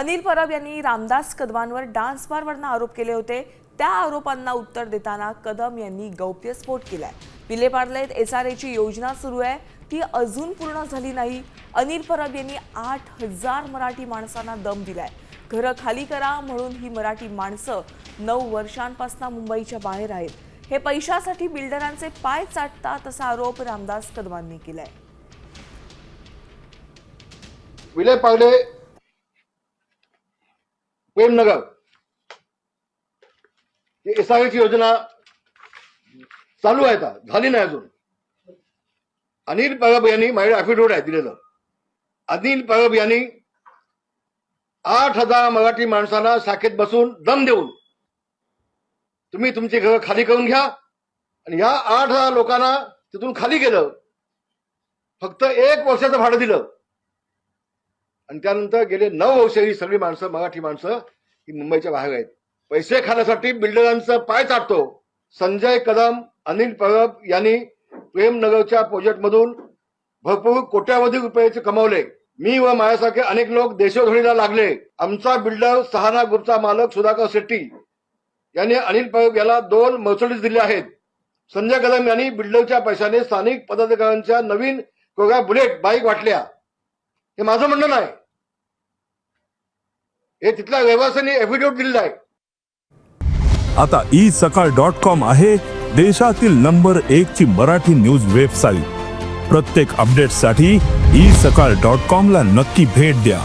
अनिल परब यांनी रामदास कदमांवर डान्स बारवरनं आरोप केले होते। त्या आरोपांना उत्तर देताना कदम यांनी गौप्यस्फोट केलाय। विलेपार्लेत एसआरएची योजना सुरू आहे, ती अजून पूर्ण झाली नाही। अनिल परब यांनी 8000 मराठी माणसांना दम दिलाय। घरं खाली करा म्हणून ही मराठी माणसं 9 वर्षांपासून मुंबईच्या बाहेर आहेत। हे पैशासाठी बिल्डरांचे पाय चाटतात असा आरोप रामदास कदमांनी केलाय। विलेपार्ले प्रेमनगर एसआरएची योजना चालू आहे का झाली नाही अजून। अनिल परब यांनी माझ्या ॲफिडेव्हिट आहे दिलेलं। अनिल परब यांनी 8000 मराठी माणसांना शाखेत बसून दम देऊन तुम्ही तुमची घरं खाली करून घ्या आणि या 8000 लोकांना तिथून खाली केलं। फक्त 1 वर्षाचं भाडं दिलं आणि त्यानंतर गेले 9 वर्ष ही सगळी माणसं मराठी माणसं ही मुंबईच्या बाहेर आहेत। पैसे खाण्यासाठी बिल्डरांचं पाय चाटतो। संजय कदम अनिल परब यांनी प्रेमनगरच्या प्रोजेक्टमधून भरपूर कोट्यावधी रुपयाचे कमावले। मी व माझ्यासारखे अनेक लोक देशोधडीला लागले। आमचा बिल्डर सहाना ग्रुपचा मालक सुधाकर शेट्टी यांनी अनिल परब याला 2 मर्सिडीज दिले आहेत। संजय कदम यांनी बिल्डरच्या पैशाने स्थानिक पदाधिकाऱ्यांच्या नवीन कोऱ्या बुलेट बाईक वाटल्या। हे माझं म्हणणं नाही, हे तिथल्या रहिवाशांनी ॲफिडेव्हिट दिलेलं आहे। आता isakal.com आहे देशातील नंबर 1 ची मराठी न्यूज वेबसाईट। प्रत्येक अपडेटसाठी isakal.com ला नक्की भेट द्या।